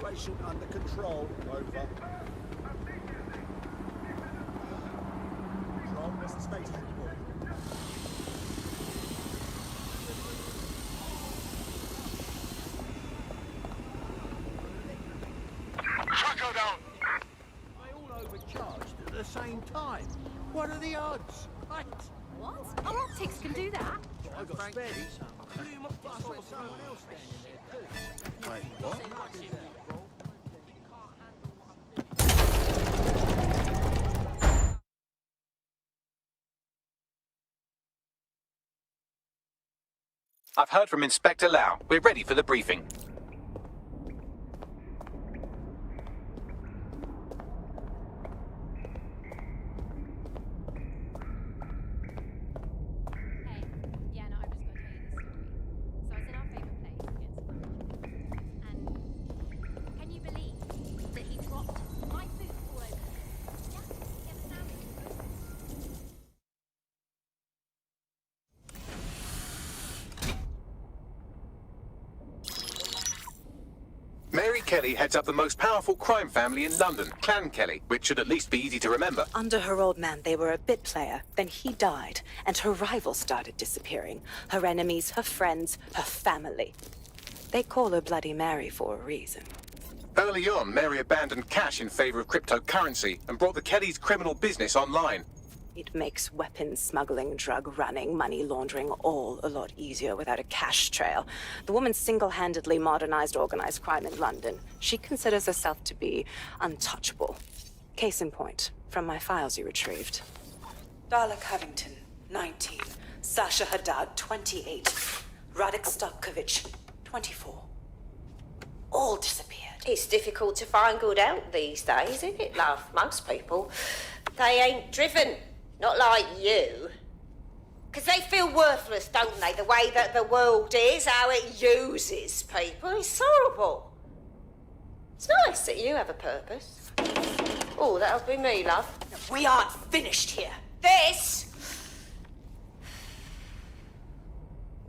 Situation under control. Over. Control, what's the status report? Tracker down! They all overcharged at the same time. What are the odds? Mate. What? Our optics can do that? I got spared some. I saw someone else standing there too. Wait, what? I've heard from Inspector Lau. We're ready for the briefing. Hey, yeah, no, I've just got to tell you this story. So I was in our favourite place against lunch. And can you believe that he dropped my food all over the place? Yeah, the sandwich. Mary Kelley heads up the most powerful crime family in London, Clan Kelley, which should at least be easy to remember. Under her old man, they were a bit player. Then he died, and her rivals started disappearing. Her enemies, her friends, her family. They call her Bloody Mary for a reason. Early on, Mary abandoned cash in favor of cryptocurrency and brought the Kellys' criminal business online. It makes weapons smuggling, drug running, money laundering all a lot easier without a cash trail. The woman single-handedly modernized organized crime in London. She considers herself to be untouchable. Case in point, from my files you retrieved. Darla Covington, 19. Sasha Haddad, 28. Radek Stopkovich, 24. All disappeared. It's difficult to find good help these days, isn't it, love? Most people, they ain't driven. Not like you. Because they feel worthless, don't they? The way that the world is, how it uses people. It's horrible. It's nice that you have a purpose. Oh, that'll be me, love. We aren't finished here. This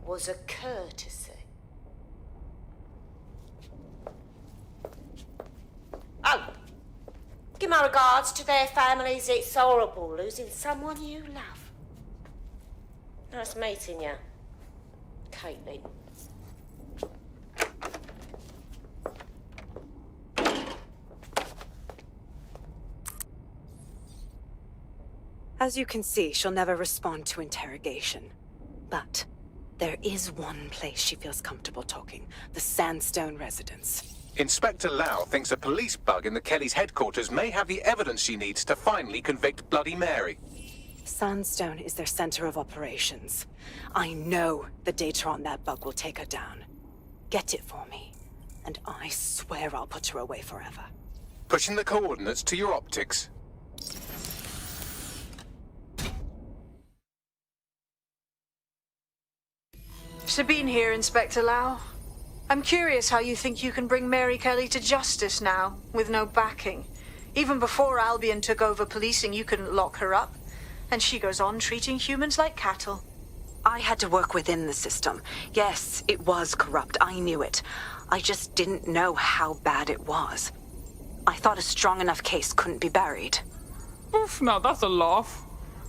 was a courtesy. Oh. Give my regards to their families. It's horrible losing someone you love. Nice meeting you, Caitlin. As you can see, she'll never respond to interrogation. But there is one place she feels comfortable talking. The Sandstone residence. Inspector Lau thinks a police bug in the Kellys' headquarters may have the evidence she needs to finally convict Bloody Mary. Sandstone is their center of operations. I know the data on that bug will take her down. Get it for me, and I swear I'll put her away forever. Pushing the coordinates to your optics. Sabine here, Inspector Lau. I'm curious how you think you can bring Mary Kelley to justice now, with no backing. Even before Albion took over policing, you couldn't lock her up. And she goes on treating humans like cattle. I had to work within the system. Yes, it was corrupt. I knew it. I just didn't know how bad it was. I thought a strong enough case couldn't be buried. Oof, now that's a laugh.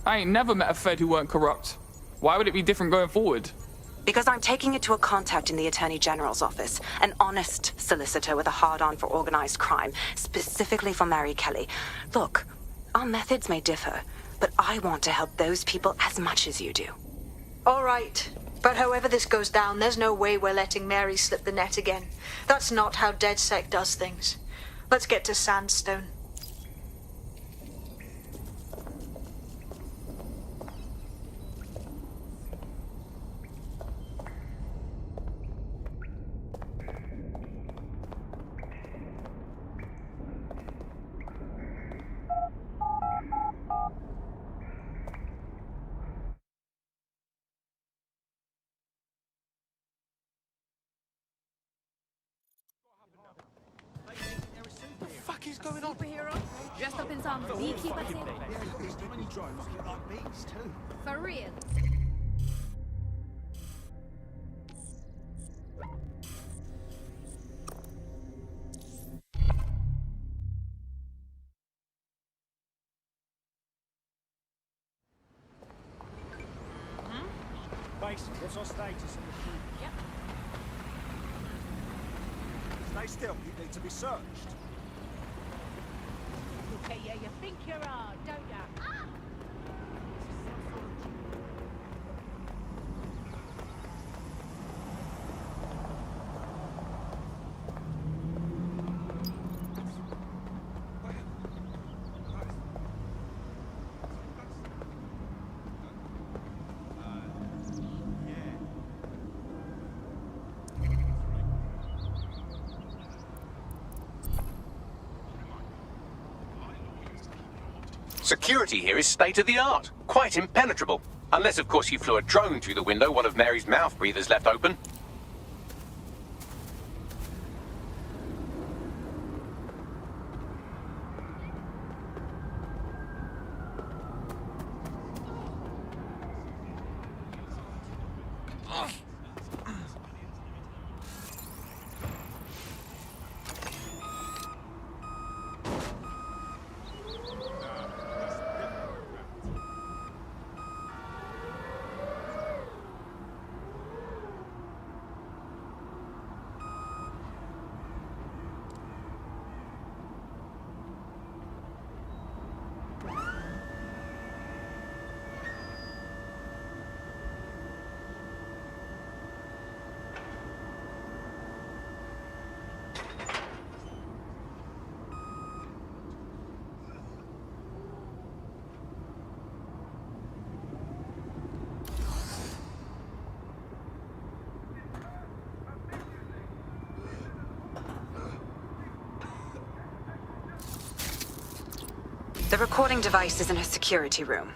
I ain't never met a Fed who weren't corrupt. Why would it be different going forward? Because I'm taking it to a contact in the Attorney General's office, an honest solicitor with a hard-on for organized crime, specifically for Mary Kelley. Look, our methods may differ, but I want to help those people as much as you do. All right. But however this goes down, there's no way we're letting Mary slip the net again. That's not how DedSec does things. Let's get to Sandstone. Is going on? Superhero? Dressed up in some beekeeper thing? Yeah, look, these tiny drones look like bees too. For real? Mason, what's our status on the crew? Yep. Stay still. You need to be searched. Okay, yeah, you think you're hard, don't ya? Security here is state-of-the-art, quite impenetrable. Unless, of course, you flew a drone through the window one of Mary's mouth breathers left open. The recording device is in her security room.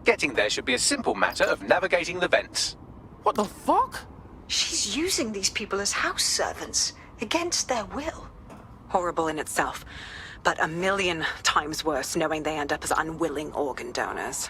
Getting there should be a simple matter of navigating the vents. What the fuck? She's using these people as house servants, against their will. Horrible in itself, but a million times worse knowing they end up as unwilling organ donors.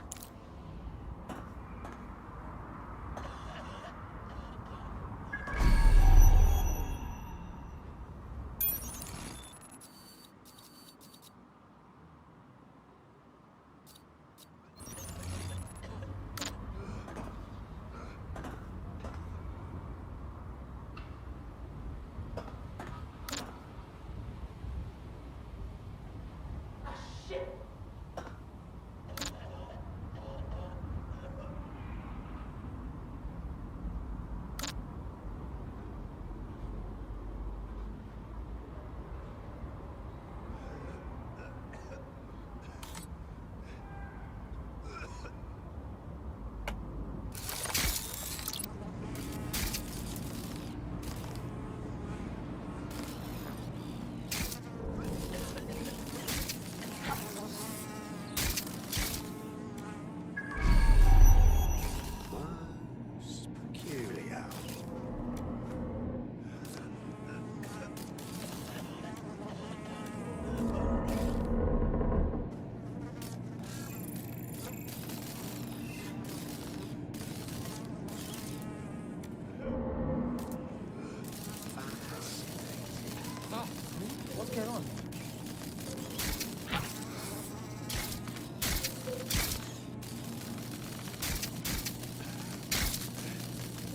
What's going on?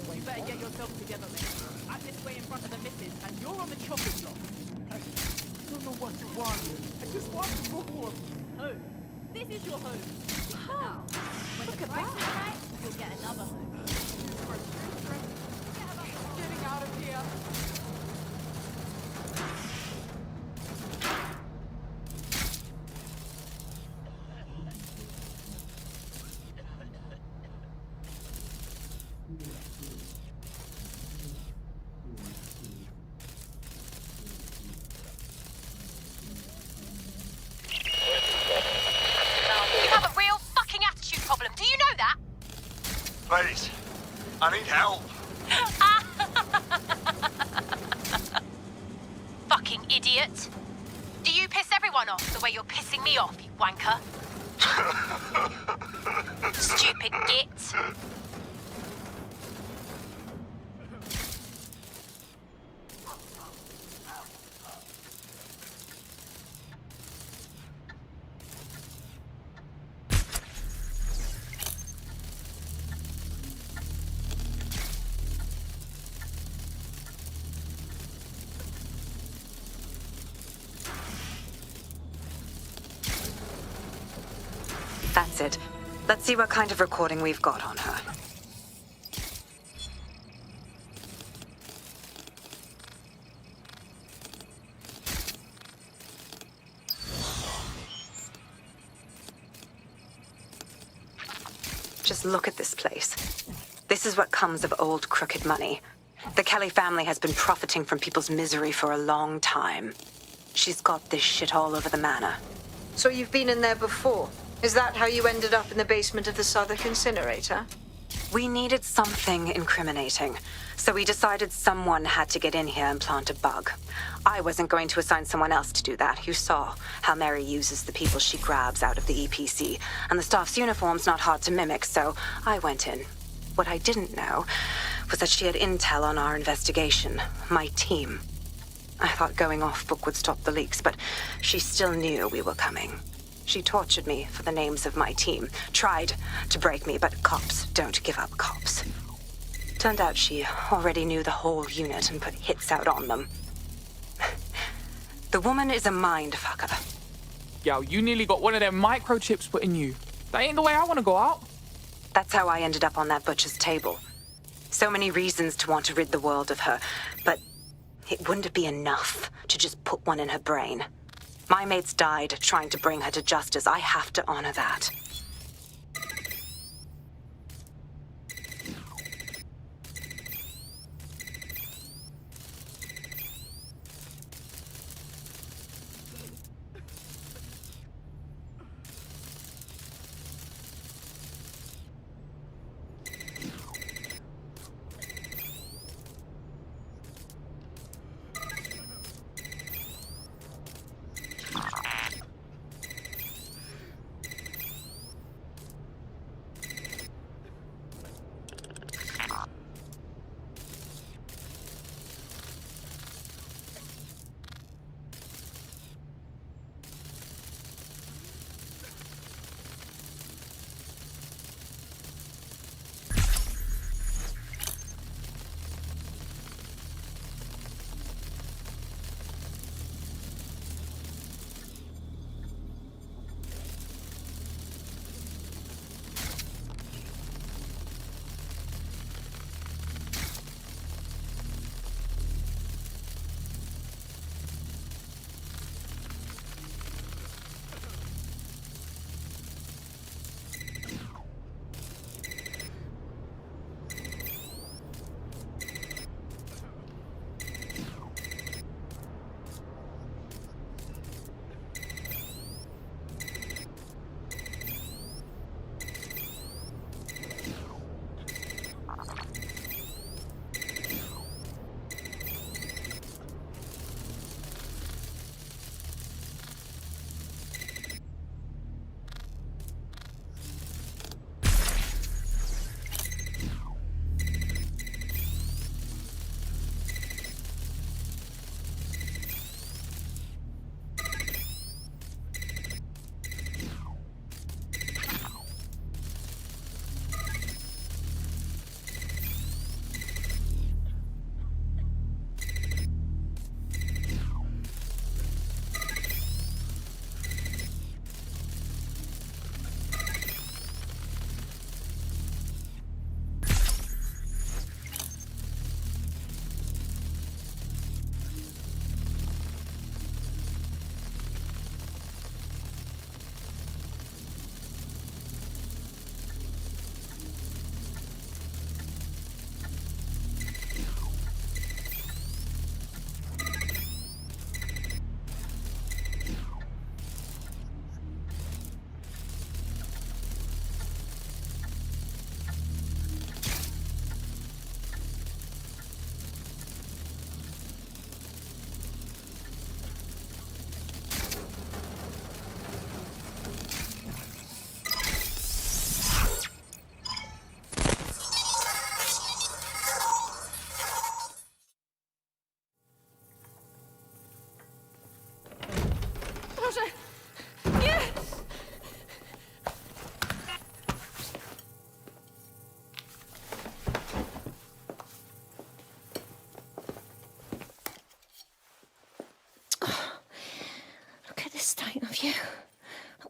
Well, you better get yourself together, mate. I'm this way in front of the missus, and you're on the chopping block. Hey, I don't know what you want. I just want more. Home. This is your home. Now, when the price is right, you'll get another home. Getting out of here. Please, I need help. Fucking idiot. Do you piss everyone off the way you're pissing me off, you wanker? Stupid git. That's it. Let's see what kind of recording we've got on her. Just look at this place. This is what comes of old crooked money. The Kelley family has been profiting from people's misery for a long time. She's got this shit all over the manor. So you've been in there before? Is that how you ended up in the basement of the Southwark incinerator? We needed something incriminating, so we decided someone had to get in here and plant a bug. I wasn't going to assign someone else to do that. You saw how Mary uses the people she grabs out of the EPC, and the staff's uniform's not hard to mimic, so I went in. What I didn't know was that she had intel on our investigation, my team. I thought going off book would stop the leaks, but she still knew we were coming. She tortured me for the names of my team, tried to break me, but cops don't give up cops. Turned out she already knew the whole unit and put hits out on them. The woman is a mind fucker. Yo, you nearly got one of them microchips put in you. That ain't the way I want to go out. That's how I ended up on that butcher's table. So many reasons to want to rid the world of her, but it wouldn't be enough to just put one in her brain. My mates died trying to bring her to justice. I have to honor that.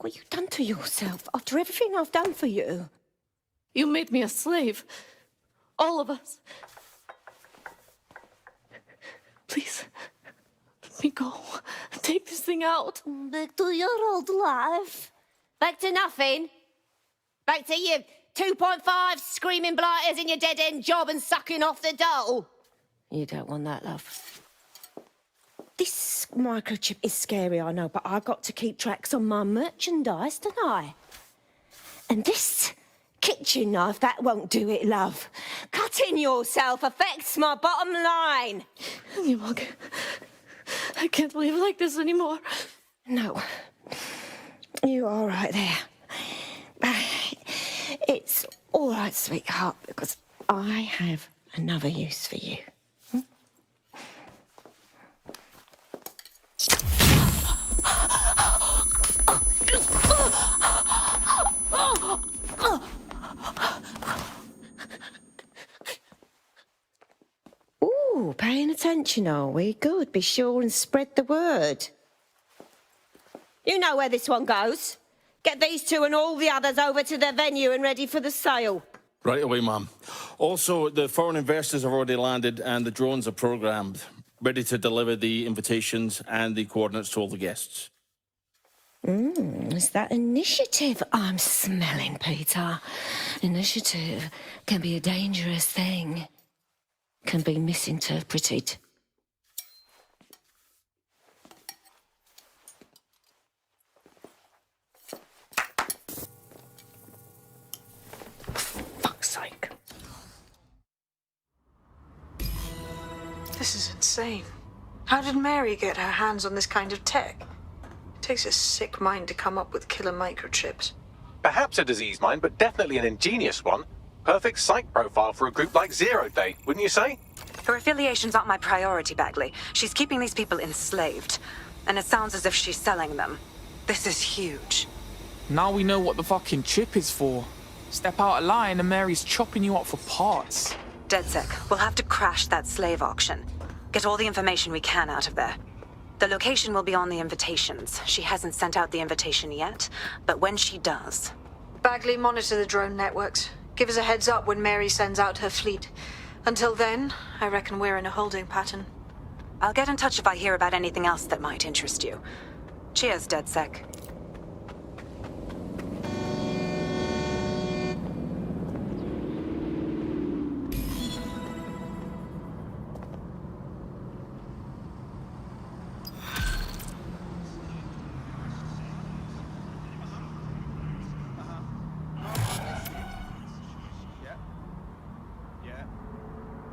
What you done to yourself after everything I've done for you? You made me a slave. All of us. Please, let me go. Take this thing out. Back to your old life. Back to nothing. Back to you 2.5 screaming blighters in your dead-end job and sucking off the dole. You don't want that, love. This microchip is scary, I know, but I got to keep tracks on my merchandise, don't I? And this kitchen knife, that won't do it, love. Cutting yourself affects my bottom line. I can't live like this anymore. No. You're all right there. It's all right, sweetheart, because I have another use for you. Ooh, paying attention, are we? Good. Be sure and spread the word. You know where this one goes. Get these two and all the others over to the venue and ready for the sale. Right away, ma'am. Also, the foreign investors have already landed and the drones are programmed, ready to deliver the invitations and the coordinates to all the guests. It's that initiative I'm smelling, Peter. Initiative can be a dangerous thing. Can be misinterpreted. Fuck's sake. This is insane. How did Mary get her hands on this kind of tech? It takes a sick mind to come up with killer microchips. Perhaps a disease mind, but definitely an ingenious one. Perfect psych profile for a group like Zero Day, wouldn't you say? Her affiliations aren't my priority, Bagley. She's keeping these people enslaved. And it sounds as if she's selling them. This is huge. Now we know what the fucking chip is for. Step out of line and Mary's chopping you up for parts. DedSec, we'll have to crash that slave auction. Get all the information we can out of there. The location will be on the invitations. She hasn't sent out the invitation yet, but when she does... Bagley, monitor the drone networks. Give us a heads up when Mary sends out her fleet. Until then, I reckon we're in a holding pattern. I'll get in touch if I hear about anything else that might interest you. Cheers, DedSec.